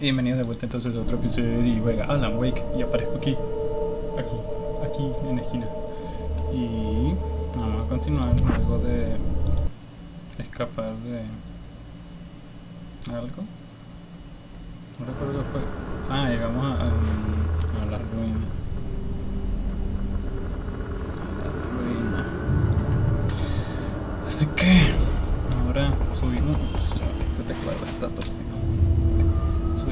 Y bienvenidos de vuelta entonces a otro episodio de Digi, juega Alan Wake. Y aparezco aquí en la esquina. Y vamos a continuar luego de escapar de algo. No recuerdo qué fue. Llegamos a las ruinas. Así que ahora subimos. Este teclado está torcido.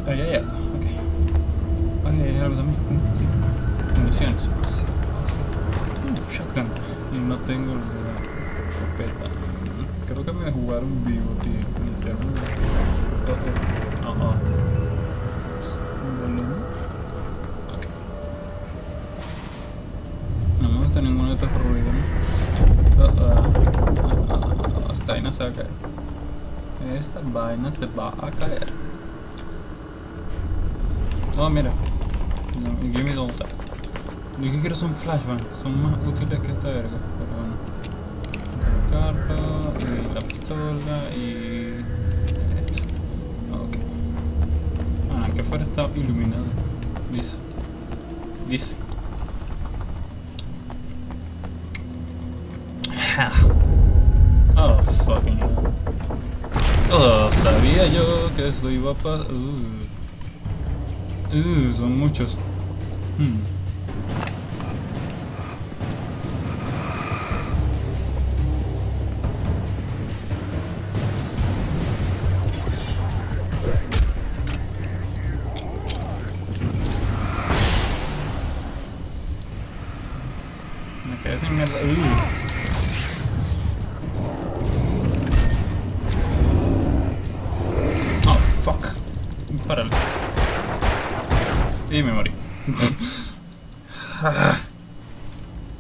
Ahí hay algo, ok. Ahí hay algo también. Sí. Municiones. Sí. Shotgun. Y no tengo la escopeta. Creo que me jugaron vivo, tío. Me hicieron un volumen. Ok. No me gusta ninguno de estos ruidos. Esta vaina se va a caer. Esta vaina se va a caer. Oh, mira. Give me all that. Yo que quiero son flashbangs. Son más útiles que esta verga. Pero bueno. El carro y la pistola y esta. Ok. Que afuera está iluminado. Dice. Oh, fucking hell. Oh, sabía yo que esto iba a pasar. Son muchos. Me quedé sin mierda. Oh, fuck. Párale. Y me morí.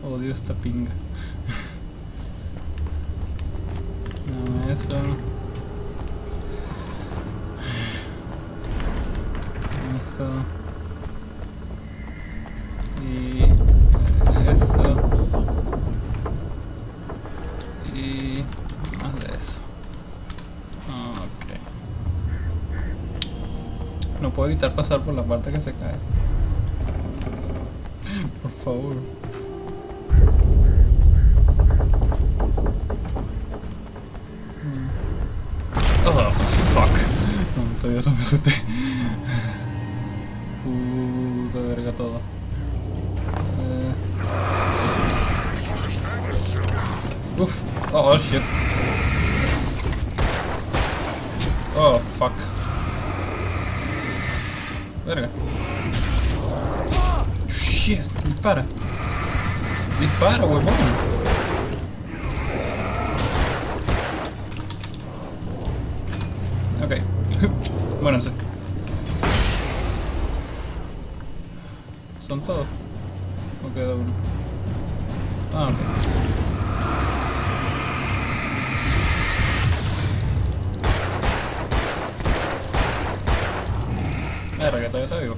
Odio esta pinga. Dame eso. Eso. Y eso. Y más de eso. Ok. No puedo evitar pasar por la parte que se cae. Por favor. Oh, fuck. No, todavía eso me asusté. Puta verga todo. Oh shit. Oh fuck. Verga. Shit, dispara. Dispara, huevón. Ok. Muéranse. ¿Son todos? ¿O queda uno? Ok. Verga, que todavía está vivo.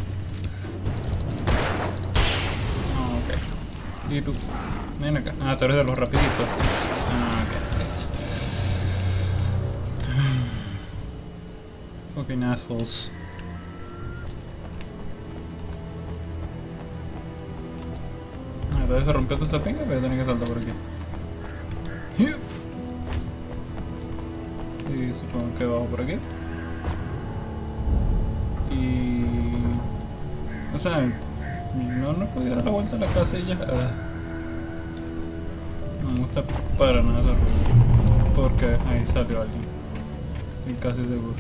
Ok. ¿Y tú? Ven acá. Tú eres de los rapiditos. Ok. Fucking assholes. Todavía se rompió toda esta pinga, pero tenía que saltar por aquí. Y supongo que bajo por aquí. Y... o sea, no podía dar la vuelta a la casa y ya. No me gusta para nada esa rueda. Porque ahí salió alguien. Estoy casi seguro.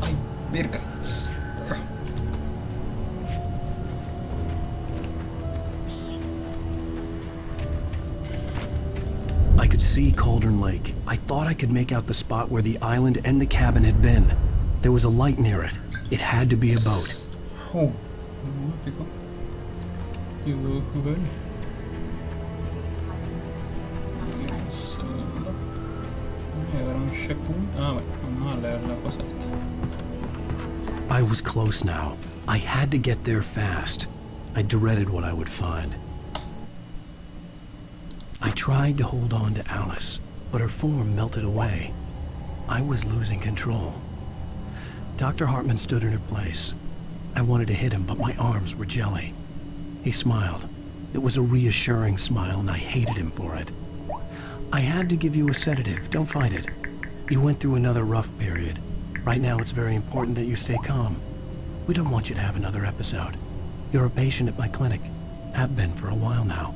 Ay, virga. I could see Cauldron Lake. I thought I could make out the spot where the island and the cabin had been. There was a light near it. It had to be a boat. Oh, pico. You good? Vamos a leer la cosa esta. I was close now. I had to get there fast. I dreaded what I would find. I tried to hold on to Alice, but her form melted away. I was losing control. Dr. Hartman stood in her place. I wanted to hit him, but my arms were jelly. He smiled. It was a reassuring smile, and I hated him for it. I had to give you a sedative. Don't fight it. You went through another rough period. Right now, it's very important that you stay calm. We don't want you to have another episode. You're a patient at my clinic. Have been for a while now.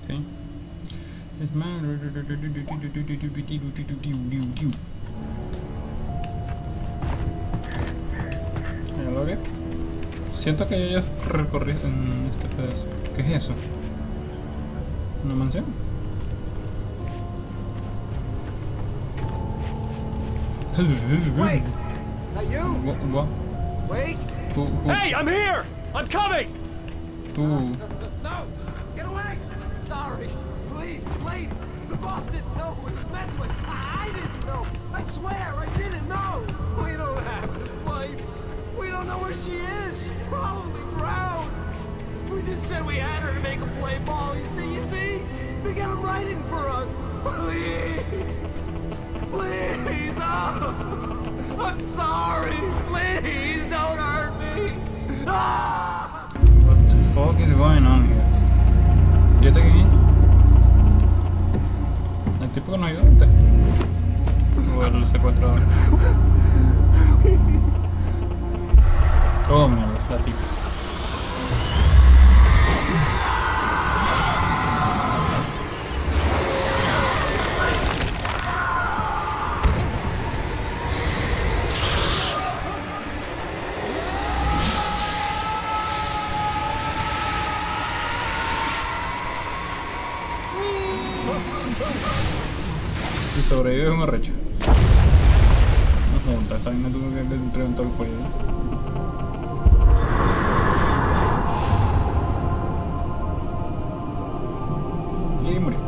Okay. Es más... ¿Lo que? Siento que ellos recorrieron este pedazo. ¿Qué es eso? ¿Una mansión? Wait! Not you! What? Wait! Who? Hey, I'm here! I'm coming! Who? No! Get away! Sorry! Please, lady! The boss didn't know who he was messing with! I didn't know! I swear I didn't know! We don't have a wife! We don't know where she is! She's probably drowned! We just said we had her to make her play ball, you see? They got him writing for us! Please! Please! Oh! I'm sorry! Please don't hurt me! Ah! What the fuck is going on here? ¿Y este quién es? ¿El tipo que nos ayudó antes? ¿O el secuestrador? Oh, mierda, la tipa. Si sobrevive es un arrecho. No sé, esa vaina tuvo que reventar el cuello. Y murió.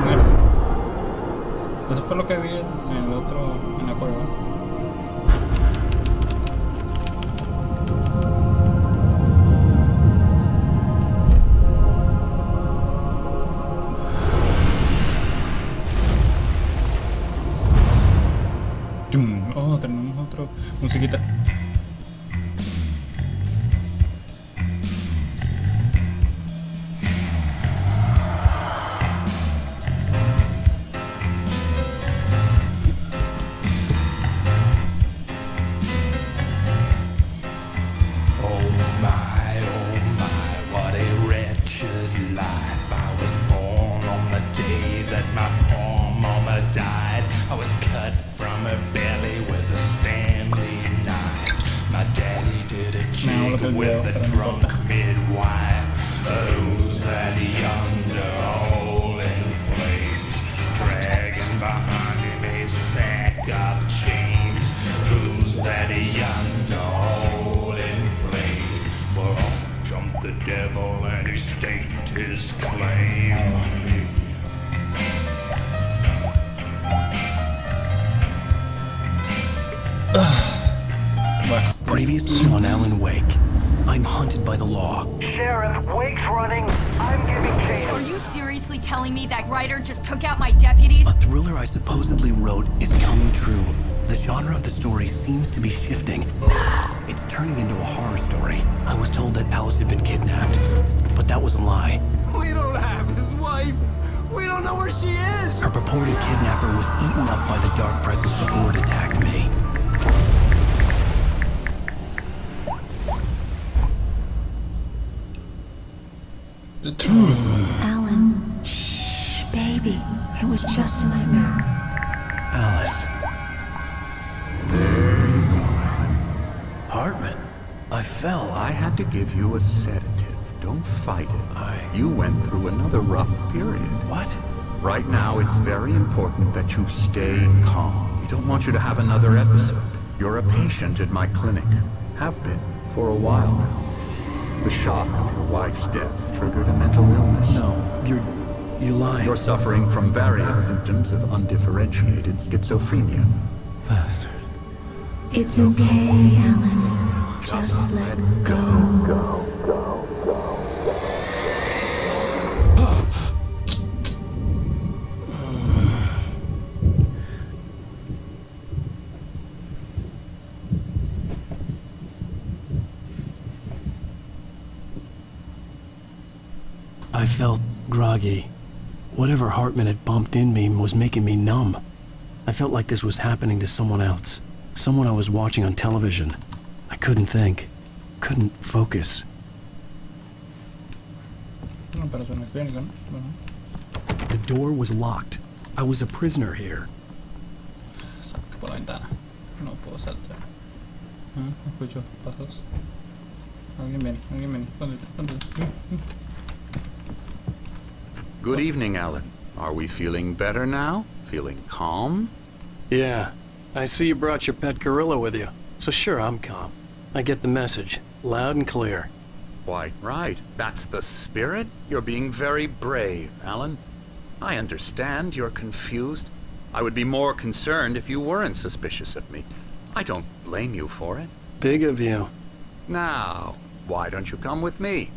Mira. Eso fue lo que vi en el otro, en la cueva. Oh, tenemos otro musiquita. With the drunk midwife, who's that yonder hole in flames, dragging behind him a sack of chains? Who's that yonder hole in flames? Well, up jumped the devil and he staked his claim on me. Previously on Alan Wake, I'm hunted by the law. Sheriff, Wake's running. I'm giving chase. Are you seriously telling me that writer just took out my deputies? A thriller I supposedly wrote is coming true. The genre of the story seems to be shifting. It's turning into a horror story. I was told that Alice had been kidnapped, but that was a lie. We don't have his wife! We don't know where she is! Her purported kidnapper was eaten up by the dark presence before it attacked me. The truth. Alan, shh, baby. It was just a nightmare. Alice. Hartman, I fell. I had to give you a sedative. Don't fight it. You went through another rough period. What? Right now, it's very important that you stay calm. We don't want you to have another episode. You're a patient at my clinic. Have been for a while now. The shock of your wife's death triggered a mental illness. No, you're lying. You're suffering from various symptoms of undifferentiated schizophrenia. Bastard. It's okay, Alan. Just let go. I felt groggy. Whatever Hartman had bumped in me was making me numb. I felt like this was happening to someone else. Someone I was watching on television. I couldn't think. Couldn't focus. No, pero suena clínico, ¿no? Bueno. The door was locked. I was a prisoner here. Salto por la ventana. No puedo saltar. Ah, escucho pasos. Alguien viene, alguien viene. ¿Dónde? Good evening, Alan. Are we feeling better now? Feeling calm? Yeah. I see you brought your pet gorilla with you. So sure, I'm calm. I get the message. Loud and clear. Why, right. That's the spirit. You're being very brave, Alan. I understand you're confused. I would be more concerned if you weren't suspicious of me. I don't blame you for it. Big of you. Now, why don't you come with me?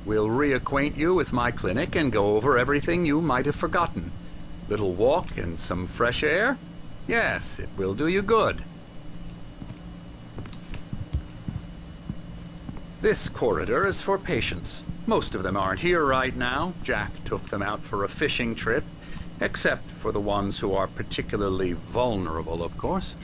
We'll reacquaint you with my clinic and go over everything you might have forgotten. Little walk and some fresh air? Yes, it will do you good. This corridor is for patients. Most of them aren't here right now. Jack took them out for a fishing trip, except for the ones who are particularly vulnerable, of course.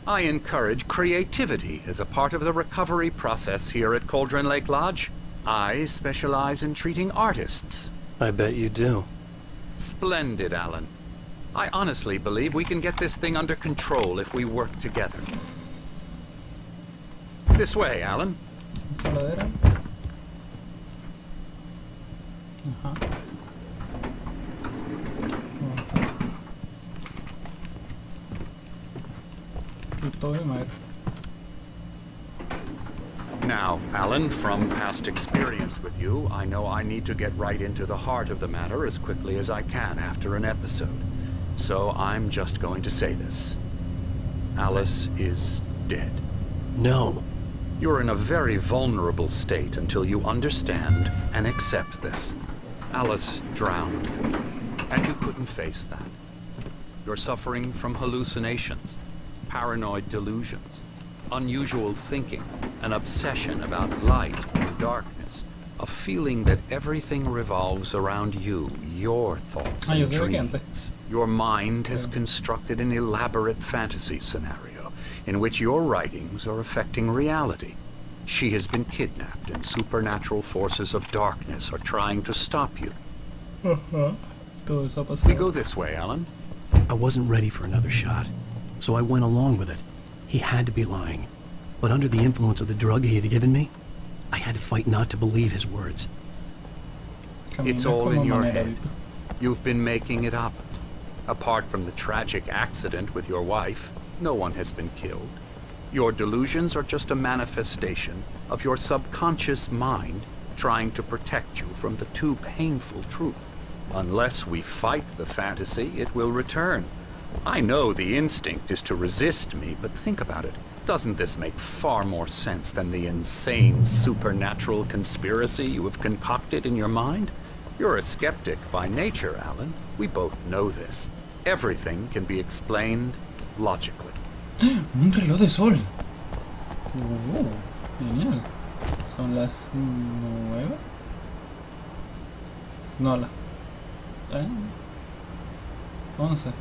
I encourage creativity as a part of the recovery process here at Cauldron Lake Lodge. I specialize in treating artists. I bet you do. Splendid, Alan. I honestly believe we can get this thing under control if we work together. This way, Alan. Coladera. Ajá. Todo de madera. Now, Alan, from past experience with you, I know I need to get right into the heart of the matter as quickly as I can after an episode. So I'm just going to say this. Alice is dead. No. You're in a very vulnerable state until you understand and accept this. Alice drowned, and you couldn't face that. You're suffering from hallucinations, paranoid delusions, unusual thinking, an obsession about light and darkness, a feeling that everything revolves around you, your thoughts and dreams. Your mind has constructed an elaborate fantasy scenario in which your writings are affecting reality. She has been kidnapped and supernatural forces of darkness are trying to stop you. We go this way, Alan. I wasn't ready for another shot, so I went along with it. He had to be lying. But under the influence of the drug he had given me, I had to fight not to believe his words. It's all in your head. You've been making it up. Apart from the tragic accident with your wife, no one has been killed. Your delusions are just a manifestation of your subconscious mind trying to protect you from the too painful truth. Unless we fight the fantasy, it will return. I know the instinct is to resist me, but think about it. Doesn't this make far more sense than the insane supernatural conspiracy you have concocted in your mind? You're a skeptic by nature, Alan. We both know this. Everything can be explained logically. Un reloj de sol. Genial. Son las 9. No, las 11.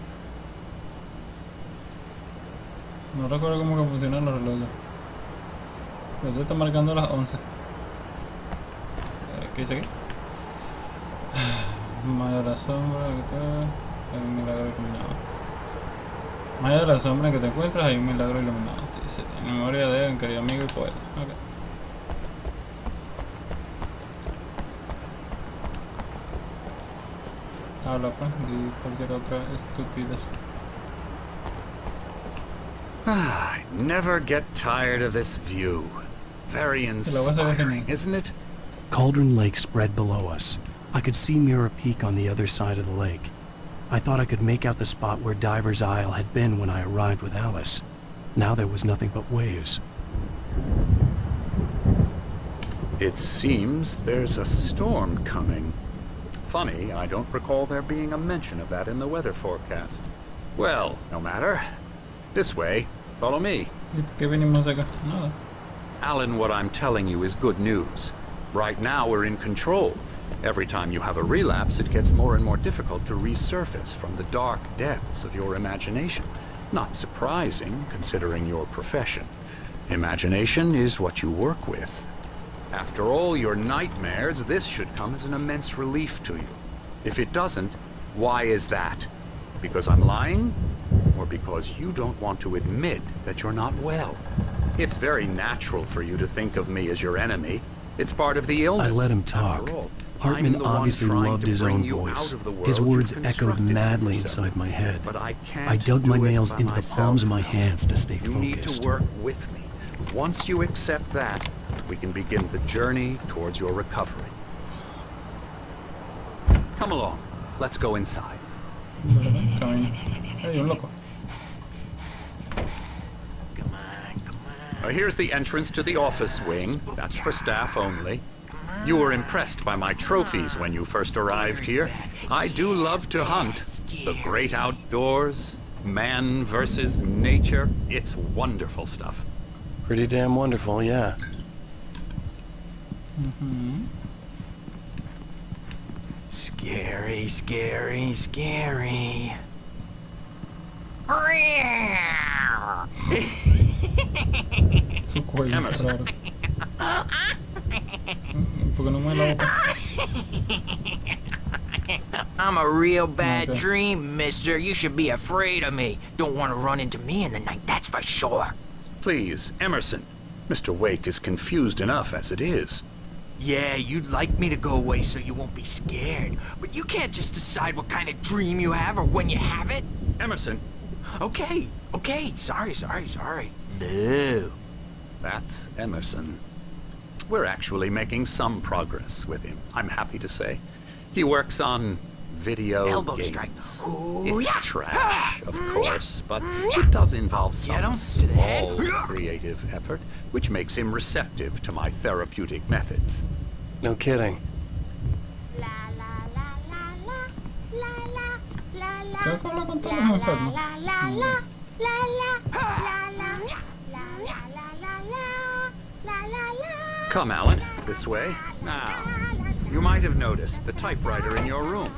No recuerdo cómo que funcionan los relojes. Pero esto está marcando las 11. ¿Qué dice aquí? Maya de la sombra que te... Hay un milagro iluminado. Maya de la sombra en que te encuentras hay un milagro iluminado. Sí, en memoria de un querido amigo y poeta. Okay. Habla pues, y cualquier otra estupidez. I never get tired of this view. Very inspiring, isn't it? Cauldron Lake spread below us. I could see Mirror Peak on the other side of the lake. I thought I could make out the spot where Diver's Isle had been when I arrived with Alice. Now there was nothing but waves. It seems there's a storm coming. Funny, I don't recall there being a mention of that in the weather forecast. Well, no matter. This way. Follow me. ¿Qué venimos acá? Nada. Alan, what I'm telling you is good news. Right now we're in control. Every time you have a relapse, it gets more and more difficult to resurface from the dark depths of your imagination. Not surprising, considering your profession. Imagination is what you work with. After all your nightmares, this should come as an immense relief to you. If it doesn't, why is that? Because I'm lying? Or because you don't want to admit that you're not well? It's very natural for you to think of me as your enemy. It's part of the illness. I let him talk. After all, Hartman I'm the one obviously trying loved to his bring own you voice. out of the world His you've words echoed constructed for madly yourself. inside my head. But I can't I dug my do it nails by into the myself. palms of my hands to stay You need focused. to work with me. Once you accept that, we can begin the journey towards your recovery. Come along. Let's go inside. Camino. Hay un loco. Here's the entrance to the office wing. That's for staff only. You were impressed by my trophies when you first arrived here. I do love to hunt. The great outdoors, man versus nature. It's wonderful stuff. Pretty damn wonderful, yeah. Scary, scary, scary. Su cuello es Emerson. raro. ¿Por qué no mueve la boca? I'm a real bad Okay. dream, mister. You should be afraid of me. Don't want to run into me in the night, that's for sure. Please, Emerson. Mr. Wake is confused enough as it is. Yeah, you'd like me to go away so you won't be scared. But you can't just decide what kind of dream you have or when you have it. Emerson, Okay, sorry. No. that's Emerson. We're actually making some progress with him, I'm happy to say. He works on video Elbow games. strike. Ooh, It's yeah. trash, of course, but it does involve Get him some to the head. small creative effort, which makes him receptive to my therapeutic methods. No kidding. Creo que habla con todos los enfermos. Come, Alan, this way. Now, you might have noticed the typewriter in your room.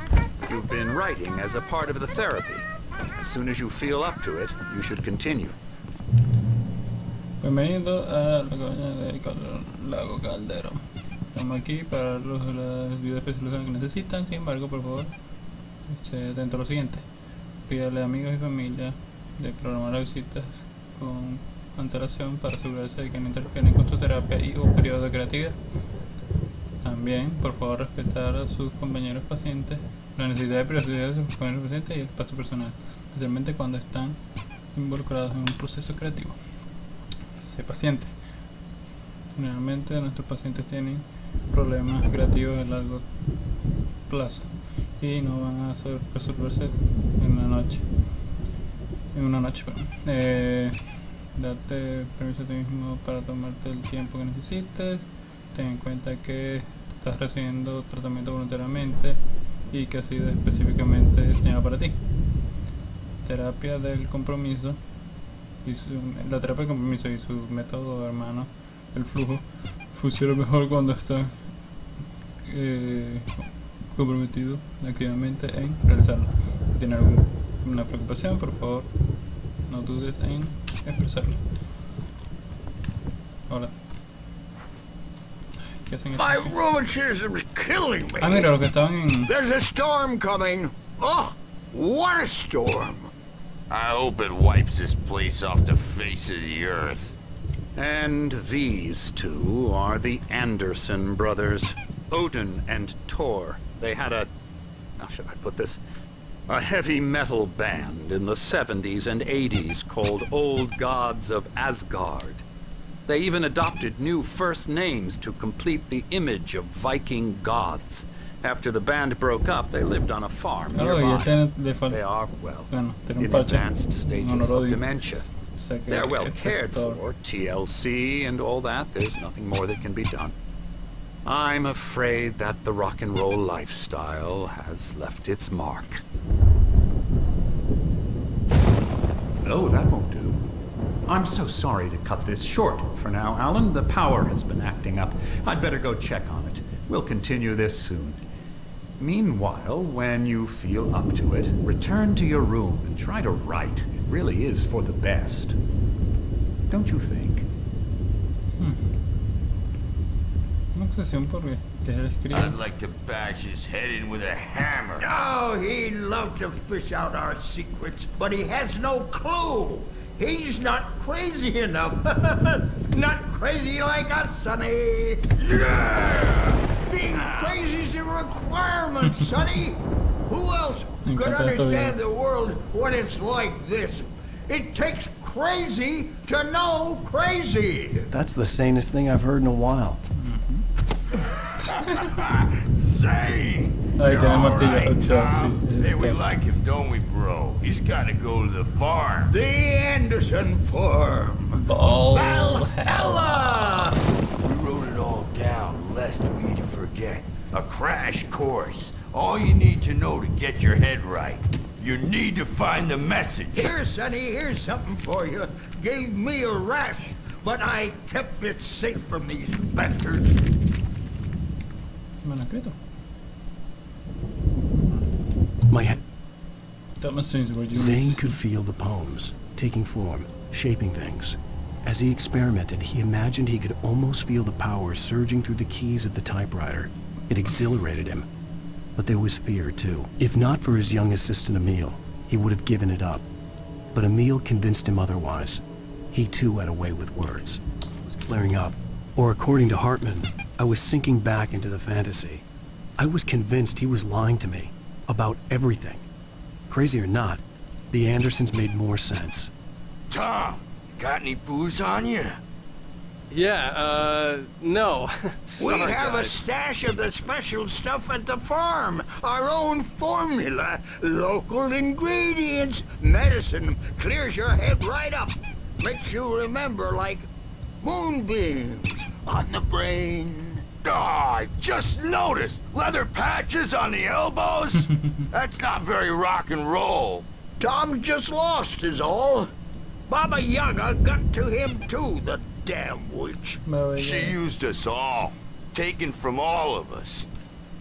You've been writing as a part of the therapy. As soon as you feel up to it, you should continue. Bienvenido a la cabaña del lago Caldero. Estamos aquí para los videos de resolución que necesitan. Sin embargo, por favor, dentro de lo siguiente, pídale a amigos y familia de programar las visitas con antelación para asegurarse de que no interfieren con su terapia y o periodo de creatividad. También, por favor, respetar a sus compañeros pacientes, la necesidad de privacidad de sus compañeros pacientes y el espacio personal, especialmente cuando están involucrados en un proceso creativo. Sé paciente. Generalmente nuestros pacientes tienen problemas creativos de largo plazo y no van a resolverse en una noche. Date permiso a ti mismo para tomarte el tiempo que necesites. Ten en cuenta que estás recibiendo tratamiento voluntariamente y que ha sido específicamente diseñado para ti. Terapia del compromiso la terapia del compromiso y su método hermano, el flujo, funciona mejor cuando estás comprometido activamente en realizarlo. Si tienes alguna preocupación, por favor, no dudes en expresarlo. Hola. ¿Qué hacen My aquí? rheumatism's killing me. Ah, mira, los que estaban en... There's a storm coming. Oh, what a storm. I hope it wipes this place off the face of the earth. And these two are the Anderson brothers, Odin and Thor. They had how should I put this? A heavy metal band in the 70s and 80s called Old Gods of Asgard. They even adopted new first names to complete the image of Viking gods. After the band broke up, they lived on a farm Oh, y nearby. ese le falta... They are, well, Bueno, tiene un in parche. advanced stages No lo of odio. dementia. O sea que They're well este es cared Thor. for, TLC and all that. There's nothing more that can be done. I'm afraid that the rock and roll lifestyle has left its mark. Oh, that won't do. I'm so sorry to cut this short for now, Alan. The power has been acting up. I'd better go check on it. We'll continue this soon. Meanwhile, when you feel up to it, return to your room and try to write. It really is for the best. Don't you think? Una obsesión por dejar escribir. I'd like to bash his head in with a hammer. Oh, he'd love to fish out our secrets, but he has no clue. He's not crazy enough. Not crazy like us, Sonny. Yeah! Being crazy's a requirement, Sonny. Who else could understand the world when it's like this? It takes crazy to know crazy. That's the sanest thing I've heard in a while. Say! Ahí you're tiene el all martillo. right, Tom. Sí, Hey, we está. like him, don't we, bro? He's got to go to the farm. The Anderson Farm. Valhalla. We wrote it all down, lest we'd forget. A crash course. All you need to know to get your head right. You need to find the message. Here, Sonny, here's something for you. Gave me a rash, but I kept it safe from these bastards. Manuscrito. My head. That machines were used. Zane could feel the poems, taking form, shaping things. As he experimented, he imagined he could almost feel the power surging through the keys of the typewriter. It exhilarated him. But there was fear, too. If not for his young assistant Emil, he would have given it up. But Emil convinced him otherwise. He, too, had a way with words. It was clearing up. Or, according to Hartman, I was sinking back into the fantasy. I was convinced he was lying to me. About everything. Crazy or not, the Andersons made more sense. Tom, got any booze on you? Yeah, no. We Sorry, have a guys. stash of the special stuff at the farm. Our own formula. Local ingredients. Medicine clears your head right up. Makes you remember like moonbeams on the brain. Oh, I just noticed. Leather patches on the elbows? That's not very rock and roll. Tom just lost is all. Baba Yaga got to him too, the damn witch. She used us all. Taken from all of us.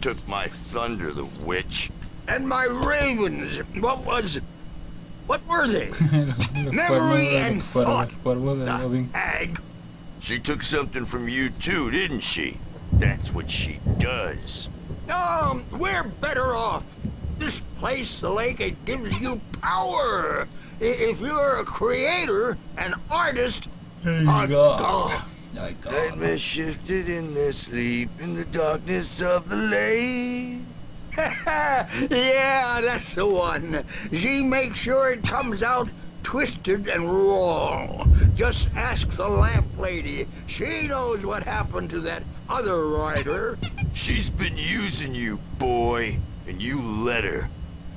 Took my thunder, the witch. And my ravens. What were they? Los Memory cuernos and de los thought. cuervos de The Robin. hag. She took something from you too, didn't she? That's what she does. We're better off. This place, the lake, it gives you power. If you're a creator, an artist, There a you go. god. Ay, Let God. me shifted in their sleep in the darkness of the lake. Yeah, that's the one. She makes sure it comes out twisted and raw. Just ask the lamp lady. She knows what happened to that other rider. She's been using you, boy, and you let her.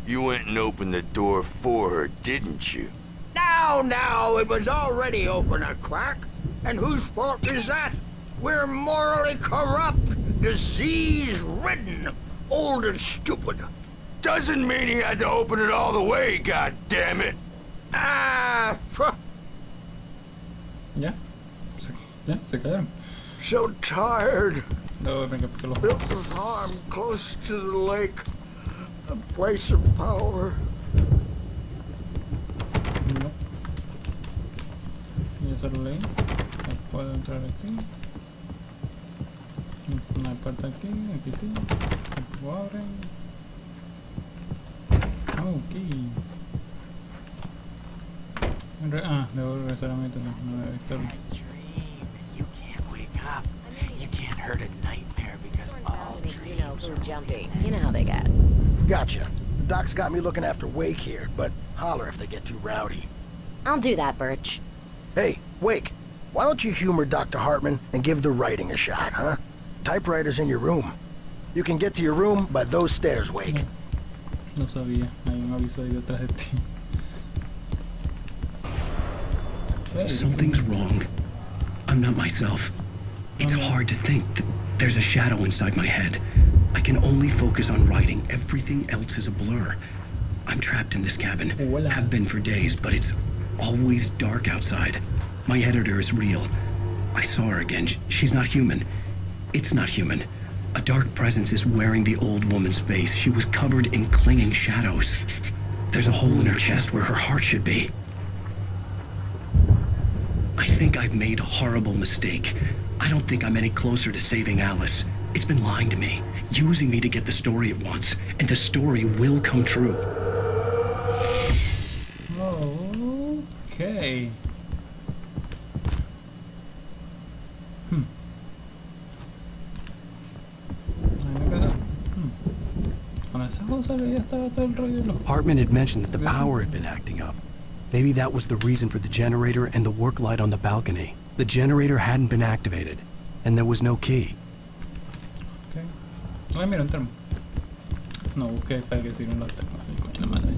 You went and opened the door for her, didn't you? Now, it was already open a crack. And whose fault is that? We're morally corrupt, disease-ridden, old and stupid. Doesn't mean he had to open it all the way, God damn it. Ya. Se cayeron. So tired. Luego venga, porque los Built a farm close to the lake. A place of power. No. Y eso lo leí. No puedo entrar aquí. Una puerta aquí, aquí sí. Lo abren. Ok. Debo regresar a mi teléfono. No debe estar. Dream. You can't wake up. You can't hurt a nightmare because all dreams are jumpy. You know how they get. Gotcha. The doc's got me looking after Wake here, but holler if they get too rowdy. I'll do that, Birch. Hey, Wake, why don't you humor Dr. Hartman and give the writing a shot, huh? Typewriter's in your room. You can get to your room by those stairs, Wake. No sabía. Hay un aviso ahí detrás de ti. Hey. Something's wrong. I'm not myself. It's hard to think that there's a shadow inside my head. I can only focus on writing. Everything else is a blur. I'm trapped in this cabin. Hola. Have been for days, but it's always dark outside. My editor is real. I saw her again. She's not human. It's not human. A dark presence is wearing the old woman's face. She was covered in clinging shadows. There's a hole in her chest where her heart should be. I think I've made a horrible mistake. I don't think I'm any closer to saving Alice. It's been lying to me, using me to get the story it wants, and the story will come true. Okay. Hartman had mentioned that the power had been acting up. Maybe that was the reason for the generator and the work light on the balcony. The generator hadn't been activated, and there was no key. Okay. Ay, mira, un termo. No busqué para que sirven los termos. Ay, coño, la madre.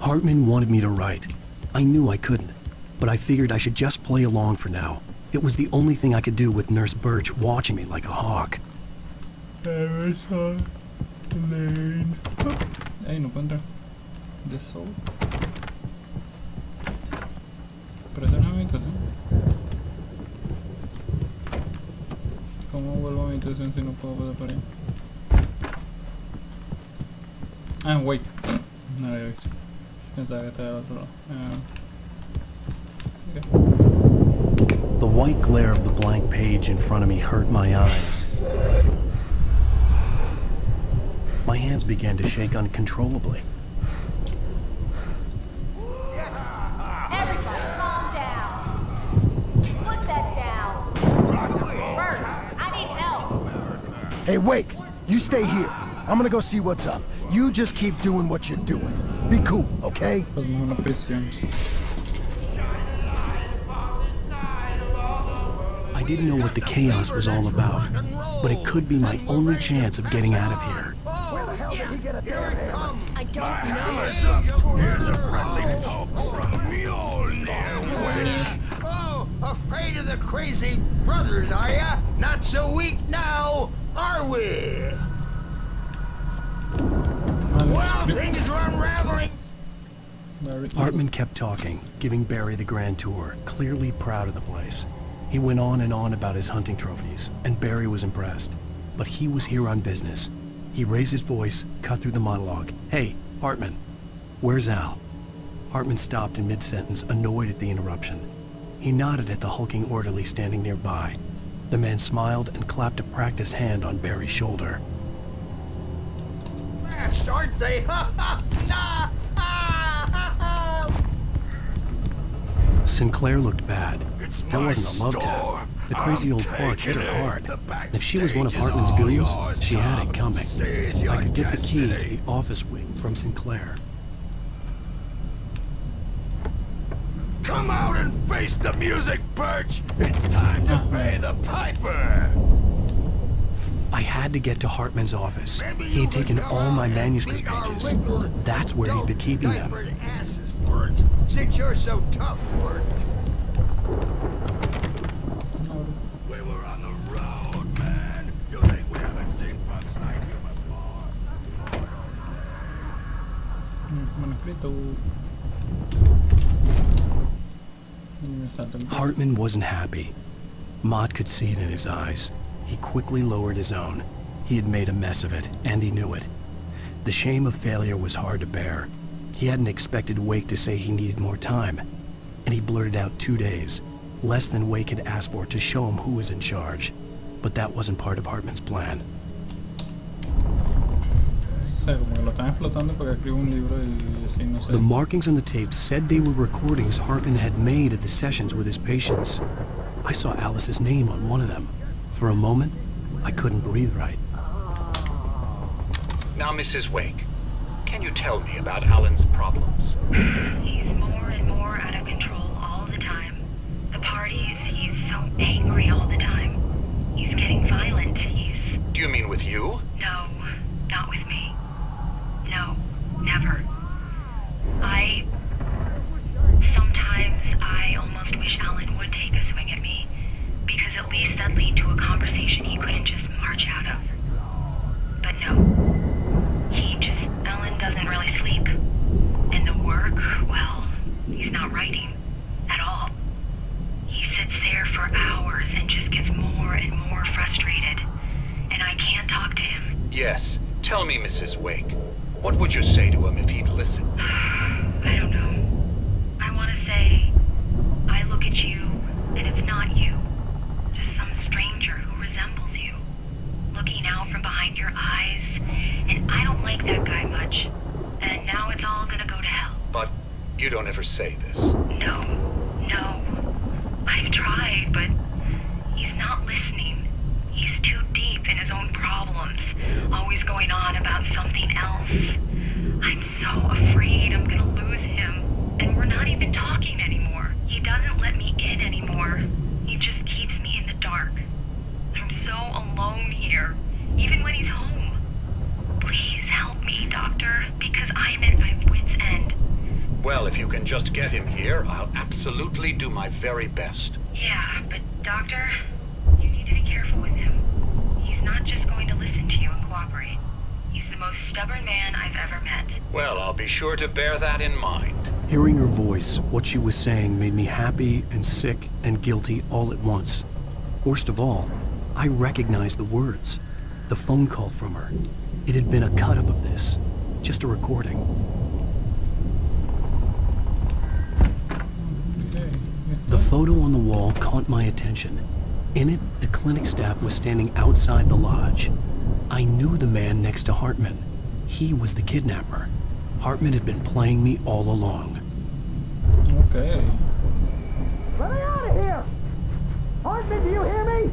Hartman wanted me to write. I knew I couldn't, but I figured I should just play along for now. It was the only thing I could do with Nurse Birch watching me like a hawk. Ey, no puedo entrar. The soul. Pero esa no es mi habitación. ¿Cómo vuelvo a mi habitación si no puedo pasar por ahí? Ah, wait. No lo había visto. Pensaba que estaba al otro lado. Okay. The white glare of the blank page in front of me hurt my eyes. My hands began to shake uncontrollably. Everybody, calm down. Put that down. Bert, I need help. Hey, Wake, you stay here. I'm gonna go see what's up. You just keep doing what you're doing. Be cool, okay? Pues no, una prisión. I didn't know what the chaos was all about, but it could be my only chance of getting out of here. I don't know. Here's a friendly poke from Mjolnir, witch. Oh, afraid of the crazy brothers, are ya? Not so weak now, are we? Well, things are unraveling. Hartman kept talking, giving Barry the grand tour, clearly proud of the place. He went on and on about his hunting trophies, and Barry was impressed. But he was here on business. He raised his voice, cut through the monologue. Hey, Hartman, where's Al? Hartman stopped in mid-sentence, annoyed at the interruption. He nodded at the hulking orderly standing nearby. The man smiled and clapped a practiced hand on Barry's shoulder. Fast, aren't they? Ha ha! Nah! Sinclair looked bad. That wasn't a love tap. The crazy old fart hit her hard. If she was one of Hartman's goons, she had it coming. I could get the key to the office wing from Sinclair. Come out and face the music, Birch! It's time to pay the piper! I had to get to Hartman's office. He had taken all my manuscript pages. That's where he'd been keeping them. Since you're so tough, Word. We were on the road, man. You think we haven't seen punks like you before? Hartman wasn't happy. Mott could see it in his eyes. He quickly lowered his own. He had made a mess of it, and he knew it. The shame of failure was hard to bear. He hadn't expected Wake to say he needed more time, and he blurted out 2 days, less than Wake had asked for to show him who was in charge. But that wasn't part of Hartman's plan. The markings on the tape said they were recordings Hartman had made at the sessions with his patients. I saw Alice's name on one of them. For a moment, I couldn't breathe right. Now, Mrs. Wake, can you tell me about Alan's problems? He's more and more out of control all the time. The parties, he's so angry all the time. He's getting violent. Do you mean with you? No, not with me. No, never. Sometimes I almost wish Alan would take a swing at me, because at least that'd lead to a conversation he couldn't just march out of. But no. Alan doesn't really sleep. And the work, well, writing at all. He sits there for hours and just gets more and more frustrated, and I can't talk to him. Yes. Tell me, Mrs. Wake. What would you say to him if he'd listen? I don't know. I want to say, I look at you, and it's not you. Just some stranger who resembles you. Looking out from behind your eyes, and I don't like that guy much. And now it's all gonna go to hell. But you don't ever say this. No. I've tried, but he's not listening. He's too deep in his own problems, always going on about something else. I'm so afraid I'm gonna lose him, and we're not even talking anymore. He doesn't let me in anymore. He just keeps me in the dark. I'm so alone here, even when he's home. Please help me, Doctor, because I'm at my wit's end. Well, if you can just get him here, I'll absolutely do my very best. Yeah, but Doctor, you need to be careful with him. He's not just going to listen to you and cooperate. He's the most stubborn man I've ever met. Well, I'll be sure to bear that in mind. Hearing her voice, what she was saying made me happy and sick and guilty all at once. Worst of all, I recognized the words. The phone call from her. It had been a cut-up of this. Just a recording. The photo on the wall caught my attention. In it, the clinic staff was standing outside the lodge. I knew the man next to Hartman. He was the kidnapper. Hartman had been playing me all along. Okay. Let me out of here! Hartman, do you hear me?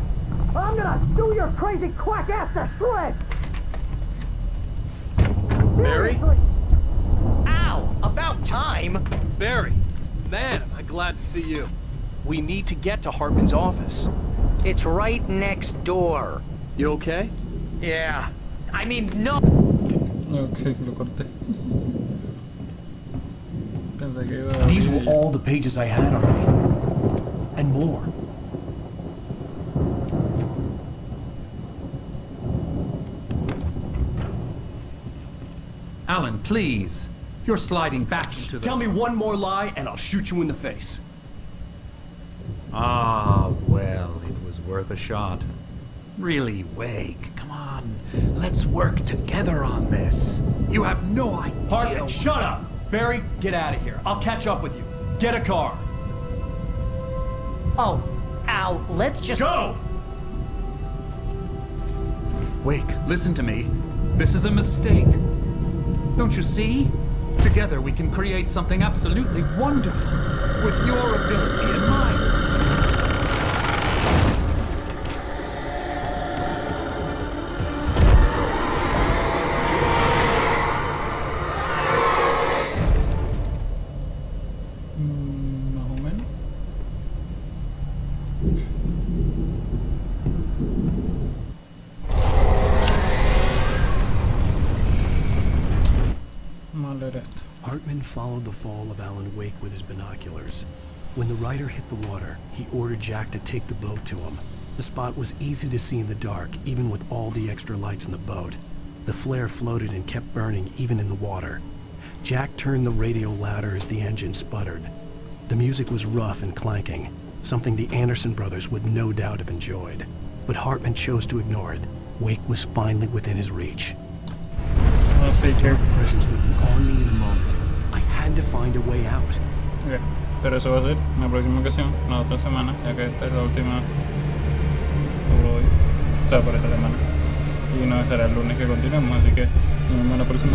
I'm gonna do your crazy quack ass to shreds! Barry? Seriously. Ow! About time! Barry, man, am I glad to see you. We need to get to Hartman's office. It's right next door. You okay? Yeah. I mean, no! Ok, lo corté. Pensé que iba a These abrir were all the pages I had on me. And more. Alan, please. You're sliding back into the... Tell me one more lie and I'll shoot you in the face. Ah, well, it was worth a shot. Really, Wake, come on. Let's work together on this. You have no idea... Hartman, shut up! Barry, get out of here. I'll catch up with you. Get a car. Oh, Al, let's just... Go! Wake, listen to me. This is a mistake. Don't you see? Together we can create something absolutely wonderful. With your ability and mine. más o menos. Mal era esto. Hartman followed the fall of Alan Wake with his binoculars. When the rider hit the water, he ordered Jack to take the boat to him. The spot was easy to see in the dark, even with all the extra lights in the boat. The flare floated and kept burning even in the water. Jack turned the radio louder as the engine sputtered. The music was rough and clanking, something the Anderson brothers would no doubt have enjoyed. But Hartman chose to ignore it. Wake was finally within his reach. Their presence would be on me in a moment. I had to find a way out. Okay. Pero eso va a ser en la próxima ocasión, la otra semana, ya que esta es la última por hoy, o sea, por esta semana. Y no será el lunes que continuemos, así que nos vemos la próxima.